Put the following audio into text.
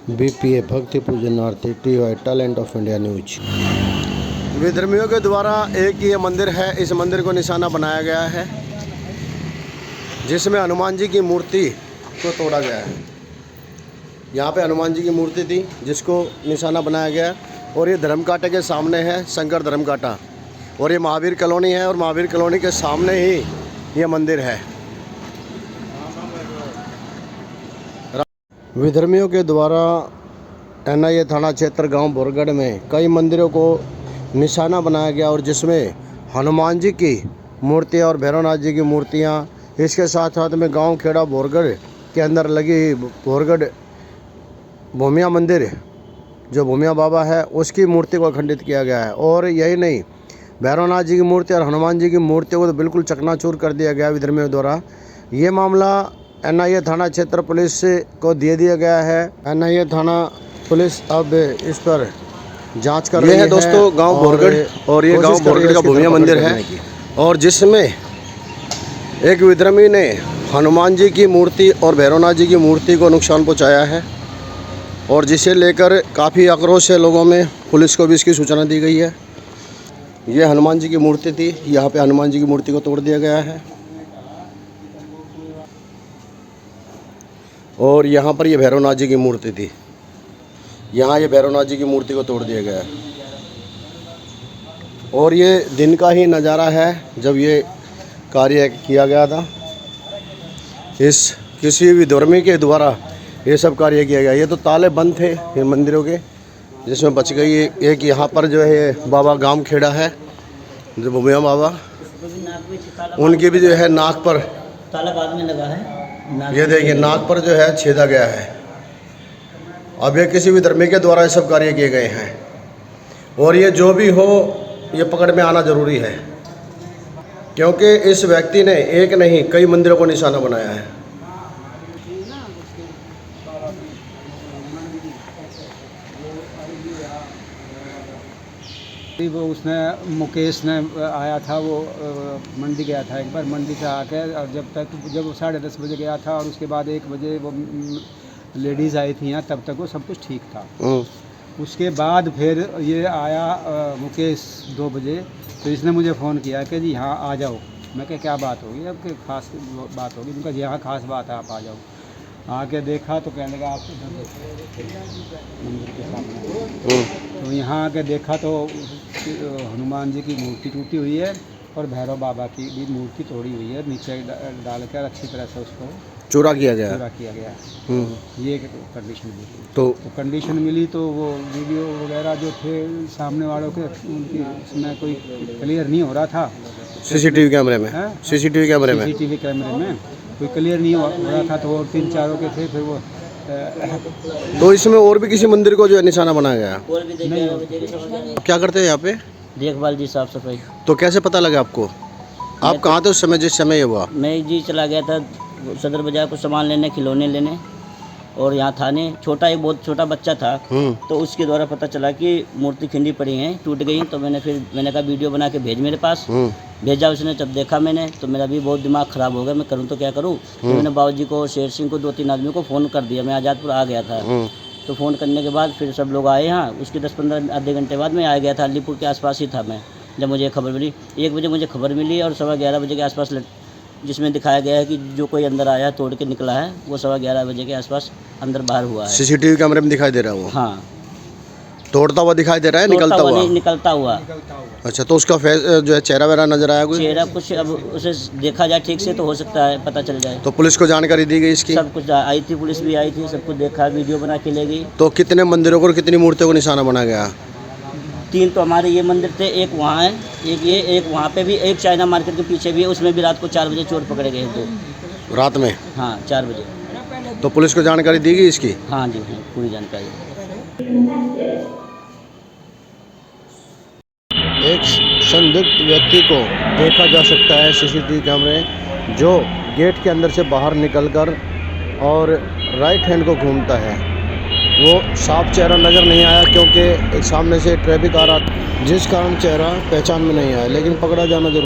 BPA भक्ति पूजनार्थी TY talent of India news. विधर्मियों के द्वारा एक ये मंदिर है, इस मंदिर को निशाना बनाया गया है जिसमें हनुमान जी की मूर्ति को तोड़ा गया है। यहाँ पे हनुमान जी की मूर्ति थी जिसको निशाना बनाया गया और ये धर्मकांटे के सामने है शंकर धर्मकांटा और ये महावीर कॉलोनी है और महावीर कॉलोनी के सामने ही ये मंदिर है। विधर्मियों के द्वारा NIA थाना क्षेत्र गांव बोरगढ़ में कई मंदिरों को निशाना बनाया गया और जिसमें हनुमान जी की मूर्तियां और भैरवनाथ जी की मूर्तियां, इसके साथ साथ में गांव खेड़ा बोरगढ़ के अंदर लगी बोरगढ़ भूमिया मंदिर जो भूमिया बाबा है उसकी मूर्ति को खंडित किया गया है। और यही नहीं, भैरवनाथ जी की मूर्ति और हनुमान जी की मूर्ति को तो बिल्कुल चकनाचूर कर दिया गया विधर्मियों द्वारा। ये मामला NIA थाना क्षेत्र पुलिस को दे दिया गया है। NIA थाना पुलिस अब इस पर जांच कर रही है। दोस्तों गांव बोरगढ़ और ये गांव बोरगढ़ का भूमिया मंदिर है और जिसमें एक विधर्मी ने हनुमान जी की मूर्ति और भैरवनाथ जी की मूर्ति को नुकसान पहुंचाया है और जिसे लेकर काफ़ी आक्रोश है लोगों में। पुलिस को भी इसकी सूचना दी गई है। ये हनुमान जी की मूर्ति थी, यहाँ पे हनुमान जी की मूर्ति को तोड़ दिया गया है और यहाँ पर ये भैरवनाथ जी की मूर्ति थी, यहाँ ये भैरवनाथ जी की मूर्ति को तोड़ दिया गया है। और ये दिन का ही नज़ारा है जब ये कार्य किया गया था। इस किसी भी धर्मी के द्वारा ये सब कार्य किया गया। ये तो ताले बंद थे इन मंदिरों के, जिसमें बच गई एक यहाँ पर जो है बाबा गांव खेड़ा है जो भूमिया बाबा, उनकी भी जो है नाक पर ताला बाद में लगा है। ये देखिए नाक पर जो है छेदा गया है। अब ये किसी भी धर्मी के द्वारा ये सब कार्य किए गए हैं और ये जो भी हो ये पकड़ में आना जरूरी है क्योंकि इस व्यक्ति ने एक नहीं कई मंदिरों को निशाना बनाया है। वो उसने मुकेश ने आया था, वो मंडी गया था एक बार, मंडी से आकर और जब वो 10:30 बजे गया था और उसके बाद 1 बजे वो लेडीज़ आई थी यहाँ, तब तक वो सब कुछ ठीक था। उसके बाद फिर ये आया मुकेश 2 बजे, तो इसने मुझे फ़ोन किया कि जी यहाँ आ जाओ। मैं क्या बात होगी, अब कि खास बात होगी। उनका यहाँ खास बात है, आप आ जाओ। आके देखा तो कहने लगा आप मंदिर के सामने, तो यहाँ आके देखा तो हनुमान जी की मूर्ति टूटी हुई है और भैरव बाबा की भी मूर्ति तोड़ी हुई है, नीचे डालकर अच्छी तरह से उसको चूरा किया गया। ये कंडीशन मिली। तो कंडीशन मिली तो वो वीडियो वगैरह जो थे सामने वालों के, उनकी उसमें कोई क्लियर नहीं हो रहा था। CCTV कैमरे में CCTV कैमरे में कोई क्लियर नहीं हो रहा था, तो वो 3-4 के थे। फिर वो तो इसमें और भी किसी मंदिर को जो है निशाना बनाया गया। नहीं, क्या करते हैं यहाँ पे? देखभाल जी, साफ सफाई। तो कैसे पता लगा आपको? आप कहाँ थे उस समय जिस समय ये हुआ? मैं जी चला गया था सदर बाजार को सामान लेने, खिलौने लेने, और यहाँ थाने एक बहुत छोटा बच्चा था, तो उसके द्वारा पता चला कि मूर्ति खिंडी पड़ी है, टूट गई। तो मैंने कहा वीडियो बना के भेज मेरे पास। भेजा उसने, जब देखा मैंने तो मेरा भी बहुत दिमाग ख़राब हो गया, मैं करूँ तो क्या करूँ। तो मैंने बाबूजी को, शेर सिंह को, 2-3 आदमियों को फ़ोन कर दिया। मैं आज़ादपुर आ गया था। तो फ़ोन करने के बाद फिर सब लोग आए यहाँ। उसके 10-15 आधे घंटे बाद मैं आ गया था। अलीपुर के आसपास ही था मैं जब मुझे खबर मिली। 1 बजे मुझे खबर मिली और 11:15 बजे के आसपास जिसमें दिखाया गया है कि जो कोई अंदर आया तोड़ के निकला है, वो 11:15 बजे के आसपास अंदर बाहर हुआ है। CCTV कैमरे में दिखाई दे रहा है वो? हाँ, तोड़ता हुआ दिखाई दे रहा है, निकलता हुआ? नहीं, निकलता हुआ। अच्छा, तो उसका फेस जो है चेहरा वेरा नजर आया कोई? चेहरा कुछ, अब उसे देखा जाए ठीक से तो हो सकता है पता चल जाए। तो पुलिस को जानकारी दी गई इसकी? सब कुछ आई थी, पुलिस भी आई थी, सब कुछ देखा, वीडियो बना के ले गई। तो कितने मंदिरों को और कितनी मूर्तियों को निशाना बनाया गया? 3 तो हमारे ये मंदिर थे, एक वहाँ है, एक वहाँ पे भी, एक चाइना मार्केट के पीछे भी है, उसमें भी रात को 4 बजे चोर पकड़े गए 2 रात में? हाँ, 4 बजे। तो पुलिस को जानकारी दी गई इसकी? हाँ जी, हाँ, पूरी जानकारी। एक संदिग्ध व्यक्ति को देखा जा सकता है CCTV कैमरे, जो गेट के अंदर से बाहर निकलकर और राइट हैंड को घूमता है। वो साफ चेहरा नज़र नहीं आया क्योंकि एक सामने से ट्रैफिक आ रहा, जिस कारण चेहरा पहचान में नहीं आया, लेकिन पकड़ा जाना जरूर।